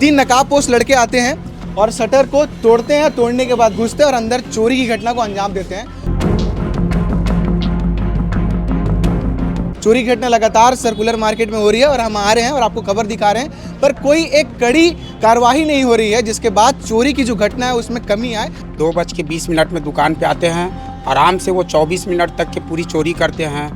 3 नकाबपोश लड़के आते हैं और शटर को तोड़ते हैं। तोड़ने के बाद घुसते हैं और अंदर चोरी की घटना को अंजाम देते हैं। चोरी की घटना लगातार सर्कुलर मार्केट में हो रही है और हम आ रहे हैं और आपको खबर दिखा रहे हैं, पर कोई एक कड़ी कार्यवाही नहीं हो रही है जिसके बाद चोरी की जो घटना है उसमें कमी आए। 2:20 में दुकान पे आते हैं, आराम से वो 24 मिनट तक की पूरी चोरी करते हैं।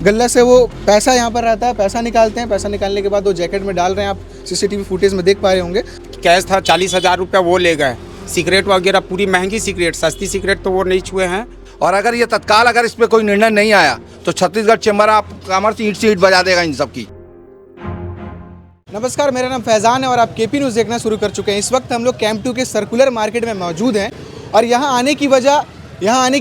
गल्ला से वो पैसा यहाँ पर रहता है, पैसा निकालते हैं। पैसा निकालने के बाद वो जैकेट में डाल रहे हैं, आप सीसीटीवी फुटेज में देख पा रहे होंगे। कैश था 40,000 रुपया, वो ले गए। सिगरेट वगैरह पूरी महंगी सिगरेट, सस्ती सिगरेट तो वो नहीं छुए हैं। और अगर ये तत्काल अगर इस पर कोई निर्णय नहीं आया तो छत्तीसगढ़ चैम्बर ऑफ कॉमर्स ईंट से ईंट बजा देगा इन सब की। नमस्कार, मेरा नाम फैज़ान है और आप केपी न्यूज़ देखना शुरू कर चुके हैं। इस वक्त हम लोग कैंप 2 के सर्कुलर मार्केट में मौजूद हैं और यहाँ आने की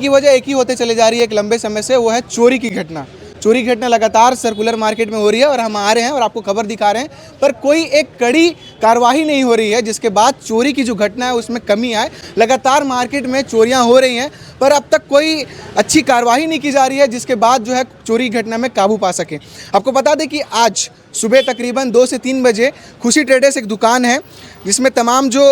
वजह एक ही होते चले जा रही है एक लंबे समय से, वो है चोरी की घटना। चोरी की घटना लगातार सर्कुलर मार्केट में हो रही है और हम आ रहे हैं और आपको खबर दिखा रहे हैं, पर कोई एक कड़ी कार्यवाही नहीं हो रही है जिसके बाद चोरी की जो घटना है उसमें कमी आए। लगातार मार्केट में चोरियां हो रही हैं पर अब तक कोई अच्छी कार्यवाही नहीं की जा रही है जिसके बाद जो है चोरी की घटना में काबू पा सके। आपको बता दें कि आज सुबह तकरीबन 2 से 3 बजे खुशी ट्रेडर्स एक दुकान है जिसमें तमाम जो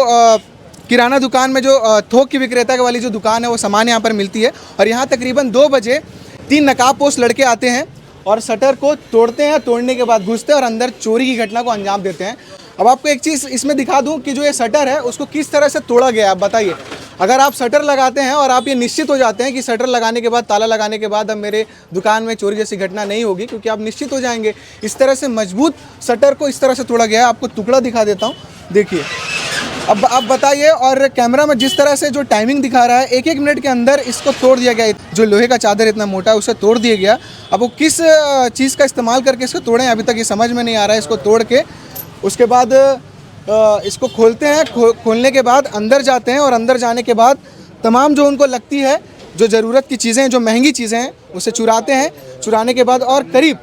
किराना दुकान में जो थोक की विक्रेता वाली जो दुकान है वो सामान यहाँ पर मिलती है और यहाँ तकरीबन 2 बजे 3 नकाबपोश लड़के आते हैं और शटर को तोड़ते हैं। तोड़ने के बाद घुसते हैं और अंदर चोरी की घटना को अंजाम देते हैं। अब आपको एक चीज़ इसमें दिखा दूं कि जो ये शटर है उसको किस तरह से तोड़ा गया है। आप बताइए, अगर आप शटर लगाते हैं और आप ये निश्चित हो जाते हैं कि शटर लगाने के बाद, ताला लगाने के बाद अब मेरे दुकान में चोरी जैसी घटना नहीं होगी, क्योंकि आप निश्चित हो जाएंगे। इस तरह से मजबूत शटर को इस तरह से तोड़ा गया है। आपको टुकड़ा दिखा देता हूँ, देखिए। अब आप बताइए, और कैमरा में जिस तरह से जो टाइमिंग दिखा रहा है, 1-1 मिनट के अंदर इसको तोड़ दिया गया। जो लोहे का चादर इतना मोटा है उसे तोड़ दिया गया। अब वो किस चीज़ का इस्तेमाल करके इसको तोड़े अभी तक ये समझ में नहीं आ रहा है। इसको तोड़ के उसके बाद इसको खोलते हैं। खोलने के बाद अंदर जाते हैं और अंदर जाने के बाद तमाम जो उनको लगती है, जो ज़रूरत की चीज़ें हैं, जो महंगी चीज़ें हैं, उसे चुराते हैं। चुराने के बाद और करीब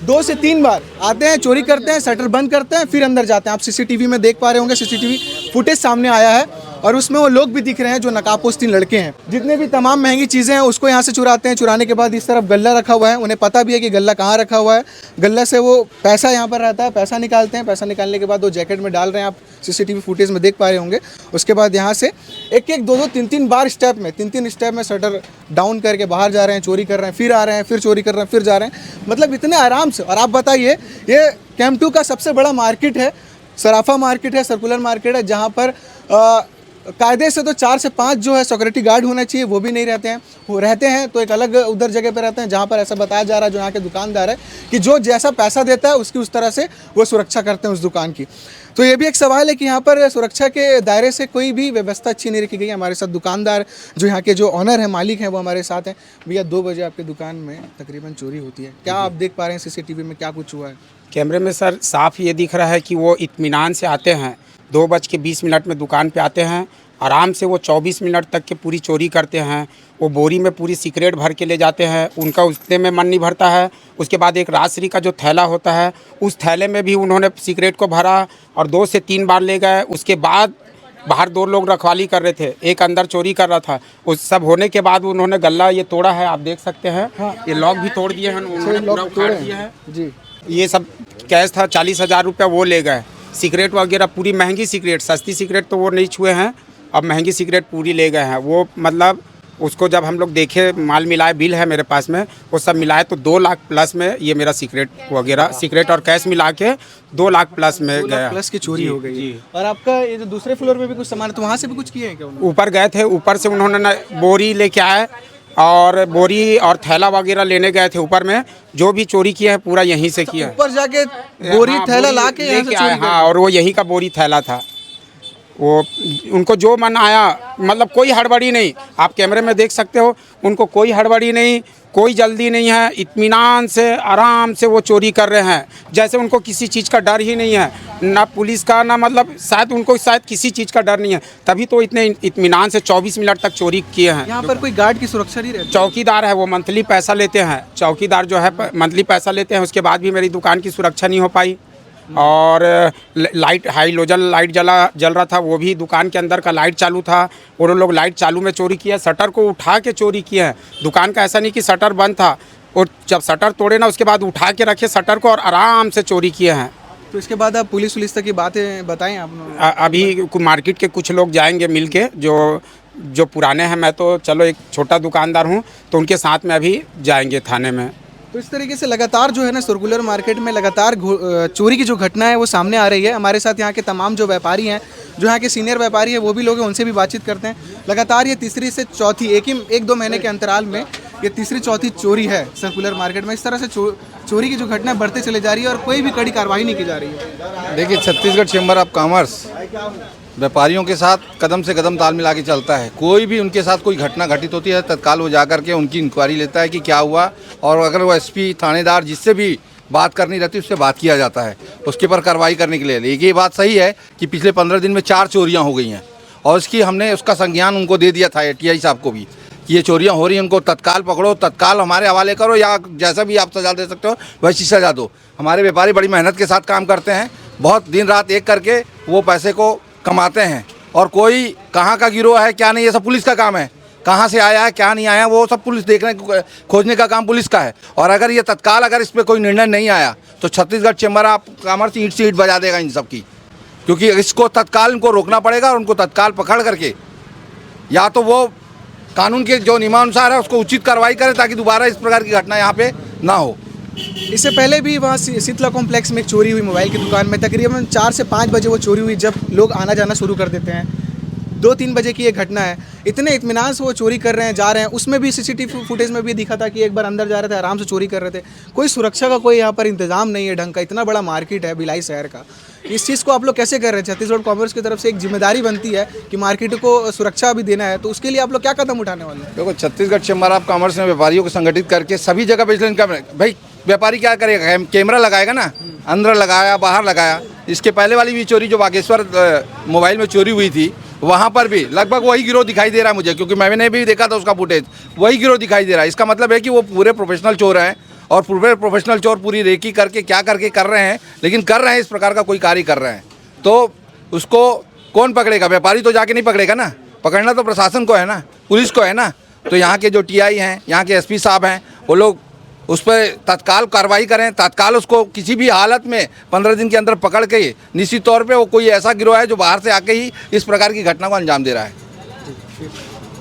2 से 3 बार आते हैं, चोरी करते हैं, शटर बंद करते हैं, फिर अंदर जाते हैं। आप सीसीटीवी में देख पा रहे होंगे, सीसीटीवी फुटेज सामने आया है और उसमें वो लोग भी दिख रहे हैं जो नकाबपोश 3 लड़के हैं। जितने भी तमाम महंगी चीज़ें हैं उसको यहाँ से चुराते हैं। चुराने के बाद इस तरफ गल्ला रखा हुआ है, उन्हें पता भी है कि गल्ला कहाँ रखा हुआ है। गल्ला से वो पैसा यहाँ पर रहता है, पैसा निकालते हैं। पैसा निकालने के बाद वो जैकेट में डाल रहे हैं, आप सीसीटीवी फुटेज में देख पा रहे होंगे। उसके बाद यहाँ से 1-1, 2-2, 3-3 बार स्टेप में, 3-3 स्टेप में शटर डाउन करके बाहर जा रहे हैं, चोरी कर रहे हैं, फिर आ रहे हैं, फिर चोरी कर रहे हैं, फिर जा रहे हैं। मतलब इतने आराम से। और आप बताइए, ये कैंप 2 का सबसे बड़ा मार्केट है, सराफा मार्केट है, सर्कुलर मार्केट है, जहाँ पर कायदे से तो 4 से 5 जो है सिक्योरिटी गार्ड होना चाहिए, वो भी नहीं रहते हैं। वो रहते हैं तो एक अलग उधर जगह पे रहते हैं जहाँ पर ऐसा बताया जा रहा है, जो यहाँ के दुकानदार है, कि जो जैसा पैसा देता है उसकी उस तरह से वो सुरक्षा करते हैं उस दुकान की। तो ये भी एक सवाल है कि यहाँ पर सुरक्षा के दायरे से कोई भी व्यवस्था अच्छी नहीं रखी गई है। हमारे साथ दुकानदार, जो यहाँ के जो ऑनर हैं, मालिक हैं, वो हमारे साथ हैं। भैया, 2 बजे आपके दुकान में तकरीबन चोरी होती है, क्या आप देख पा रहे हैं सीसीटीवी में, क्या कुछ हुआ है? कैमरे में सर साफ ये दिख रहा है कि वो इत्मीनान से आते हैं, 2:20 में दुकान पे आते हैं, आराम से वो 24 मिनट तक की पूरी चोरी करते हैं। वो बोरी में पूरी सिगरेट भर के ले जाते हैं, उनका उतने में मन नहीं भरता है। उसके बाद एक राजश्री का जो थैला होता है, उस थैले में भी उन्होंने सिगरेट को भरा और 2 से 3 बार ले गए। उसके बाद बाहर 2 लोग रखवाली कर रहे थे, एक अंदर चोरी कर रहा था। उस सब होने के बाद उन्होंने गल्ला ये तोड़ा है, आप देख सकते हैं। हाँ। ये लॉक भी तोड़ दिए हैं, उन्होंने पूरा उखाड़ दिया है जी। ये सब कैश था 40,000 रुपया, वो ले गए। सिगरेट वगैरह पूरी महंगी सिगरेट, सस्ती सिगरेट तो वो नहीं छुए हैं, अब महंगी सिगरेट पूरी ले गए हैं। वो मतलब उसको जब हम लोग देखे, माल मिलाए, बिल है मेरे पास में, वो सब मिलाए तो 2 लाख प्लस में ये मेरा सिगरेट और कैश मिला के 2 लाख प्लस में गया। प्लस की चोरी हो गई। और आपका ये जो दूसरे फ्लोर पे भी कुछ सामान है, तो वहाँ से भी कुछ किए हैं क्या? ऊपर गए थे, ऊपर से उन्होंने बोरी लेके आए और बोरी और थैला वगैरह लेने गए थे। ऊपर में जो भी चोरी किया है पूरा यहीं से किया है। ऊपर जाके बोरी थैला ला के आए। हाँ, और वो यही का बोरी थैला था। वो उनको जो मन आया, मतलब कोई हड़बड़ी नहीं, आप कैमरे में देख सकते हो, उनको कोई हड़बड़ी नहीं, कोई जल्दी नहीं है, इत्मीनान से आराम से वो चोरी कर रहे हैं, जैसे उनको किसी चीज़ का डर ही नहीं है, ना पुलिस का, ना मतलब शायद किसी चीज़ का डर नहीं है, तभी तो इतने इत्मीनान से 24 मिनट तक चोरी किए हैं। यहाँ पर कोई गार्ड की सुरक्षा नहीं रहती? चौकीदार है, वो मंथली पैसा लेते हैं। चौकीदार जो है मंथली पैसा लेते हैं, उसके बाद भी मेरी दुकान की सुरक्षा नहीं हो पाई। और लाइट, हाइलोजन लाइट जल रहा था, वो भी दुकान के अंदर का लाइट चालू था, वो लोग लाइट चालू में चोरी किया, शटर को उठा के चोरी किया है। दुकान का ऐसा नहीं कि शटर बंद था, और जब शटर तोड़े ना उसके बाद उठा के रखे शटर को और आराम से चोरी किए हैं। तो इसके बाद आप पुलिस वुलिस तक की बातें बताएं आपने? अभी मार्केट के कुछ लोग जाएंगे मिल के जो पुराने हैं। मैं तो चलो एक छोटा दुकानदार हूँ तो उनके साथ में अभी जाएंगे थाने में। तो इस तरीके से लगातार जो है ना सर्कुलर मार्केट में लगातार चोरी की जो घटना है वो सामने आ रही है। हमारे साथ यहाँ के तमाम जो व्यापारी हैं, जो यहाँ के सीनियर व्यापारी हैं, वो भी लोग हैं, उनसे भी बातचीत करते हैं। लगातार ये तीसरी से चौथी एक दो महीने के अंतराल में ये तीसरी चौथी चोरी है सर्कुलर मार्केट में। इस तरह से चोरी की जो घटना बढ़ते चले जा रही है और कोई भी कड़ी कार्रवाई नहीं की जा रही है। देखिए, छत्तीसगढ़ चैम्बर ऑफ कॉमर्स व्यापारियों के साथ कदम से कदम ताल मिला के चलता है। कोई भी उनके साथ कोई घटना घटित होती है तत्काल वो जा करके उनकी इंक्वायरी लेता है कि क्या हुआ, और अगर वो एसपी थानेदार जिससे भी बात करनी रहती है उससे बात किया जाता है उसके पर कार्रवाई करने के लिए। लेकिन ये बात सही है कि पिछले 15 दिन में 4 चोरियां हो गई हैं और हमने उसका संज्ञान उनको दे दिया था टीआई साहब को भी कि ये चोरियां हो रही हैं, उनको तत्काल पकड़ो, तत्काल हमारे हवाले करो, या जैसा भी आप सजा दे सकते हो वैसी सजा दो। हमारे व्यापारी बड़ी मेहनत के साथ काम करते हैं, बहुत दिन रात एक करके वो पैसे को कमाते हैं, और कोई कहाँ का गिरोह है क्या नहीं ये सब पुलिस का काम है। कहाँ से आया है क्या नहीं आया वो सब पुलिस देखने खोजने का काम पुलिस का है। और अगर ये तत्काल अगर इस पर कोई निर्णय नहीं आया तो छत्तीसगढ़ चैम्बर ऑफ कॉमर्स ईंट से ईंट बजा देगा इन सब की, क्योंकि इसको तत्काल इनको रोकना पड़ेगा और उनको तत्काल पकड़ करके या तो वो कानून के जो नियमानुसार है उसको उचित कार्रवाई करें ताकि दोबारा इस प्रकार की घटना यहाँ पे ना हो। इससे पहले भी वहाँ शीतला कॉम्प्लेक्स में एक चोरी हुई मोबाइल की दुकान में। तकरीबन 4 से 5 बजे वो चोरी हुई, जब लोग आना जाना शुरू कर देते हैं। 2-3 बजे की ये घटना है। इतने इत्मीनान से वो चोरी कर रहे हैं, जा रहे हैं। उसमें भी सीसीटीवी फुटेज में भी दिखा था कि एक बार अंदर जा रहे थे, आराम से चोरी कर रहे थे। कोई सुरक्षा का कोई यहाँ पर इंतजाम नहीं है ढंग का। इतना बड़ा मार्केट है भिलाई शहर का, इस चीज़ को आप लोग कैसे कर रहे हैं? छत्तीसगढ़ कॉमर्स की तरफ से एक जिम्मेदारी बनती है कि मार्केट को सुरक्षा भी देना है, तो उसके लिए आप लोग क्या कदम उठाने वाले हैं? देखो, छत्तीसगढ़ चैम्बर ऑफ कॉमर्स ने व्यापारियों को संगठित करके सभी जगह विजिलेंस कैमरा, भाई व्यापारी क्या करेगा, कैमरा लगाएगा ना, अंदर लगाया बाहर लगाया। इसके पहले वाली भी चोरी जो बागेश्वर मोबाइल में चोरी हुई थी वहाँ पर भी लगभग वही गिरोह दिखाई दे रहा है मुझे, क्योंकि मैंने भी देखा था उसका फुटेज, वही गिरोह दिखाई दे रहा है। इसका मतलब है कि वो पूरे प्रोफेशनल चोर हैं, और पूरे प्रोफेशनल चोर पूरी रेकी करके क्या करके कर रहे हैं, लेकिन कर रहे हैं इस प्रकार का कोई कार्य कर रहे हैं। तो उसको कौन पकड़ेगा? व्यापारी तो जाके नहीं पकड़ेगा ना, पकड़ना तो प्रशासन को है ना, पुलिस को है ना। तो यहाँ के जो टीआई हैं, यहाँ के एसपी साहब हैं, वो लोग उस पर तत्काल कार्रवाई करें, तत्काल उसको किसी भी हालत में 15 दिन के अंदर पकड़ के, निश्चित तौर पे वो कोई ऐसा गिरोह है जो बाहर से आके ही इस प्रकार की घटना को अंजाम दे रहा है।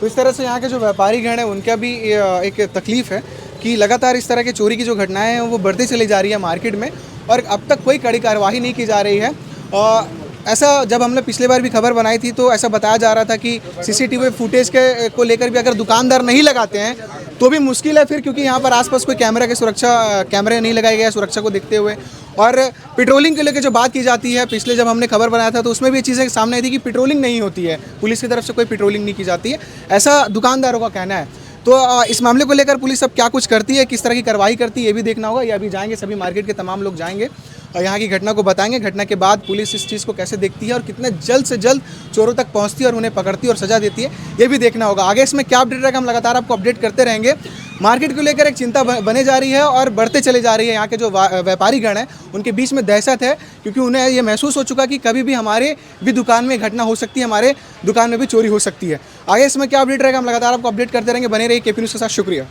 तो इस तरह से यहाँ के जो व्यापारी गण हैं उनका भी एक तकलीफ़ है कि लगातार इस तरह के चोरी की जो घटनाएं हैं वो बढ़ती चली जा रही है मार्केट में, और अब तक कोई कड़ी कार्रवाई नहीं की जा रही है। ऐसा जब हमने पिछले बार भी खबर बनाई थी तो ऐसा बताया जा रहा था कि सीसीटीवी फुटेज के को लेकर भी अगर दुकानदार नहीं लगाते हैं तो भी मुश्किल है फिर, क्योंकि यहाँ पर आसपास कोई कैमरे नहीं लगाए गए सुरक्षा को देखते हुए। और पेट्रोलिंग के लेकर जो बात की जाती है, पिछले जब हमने खबर बनाया था तो उसमें भी ये चीज़ें सामने आई थी कि पेट्रोलिंग नहीं होती है, पुलिस की तरफ से कोई पेट्रोलिंग नहीं की जाती है, ऐसा दुकानदारों का कहना है। तो इस मामले को लेकर पुलिस अब क्या कुछ करती है, किस तरह की कार्रवाई करती है, ये भी देखना होगा। ये अभी जाएंगे, सभी मार्केट के तमाम लोग जाएंगे और यहाँ की घटना को बताएंगे। घटना के बाद पुलिस इस चीज़ को कैसे देखती है और कितने जल्द से जल्द चोरों तक पहुँचती है और उन्हें पकड़ती है और सजा देती है, ये भी देखना होगा। आगे इसमें क्या अपडेट रहेगा हम लगातार आपको अपडेट करते रहेंगे। मार्केट को लेकर एक चिंता बने जा रही है और बढ़ते चले जा रही है। यहाँ के जो व्यापारी गण हैं उनके बीच में दहशत है, क्योंकि उन्हें ये महसूस हो चुका कि कभी भी हमारे भी दुकान में घटना हो सकती है, हमारे दुकान में भी चोरी हो सकती है। आगे इसमें क्या अपडेट रहेगा हम लगातार आपको अपडेट करते रहेंगे। बने रहिए केपी न्यूज़ के साथ। शुक्रिया।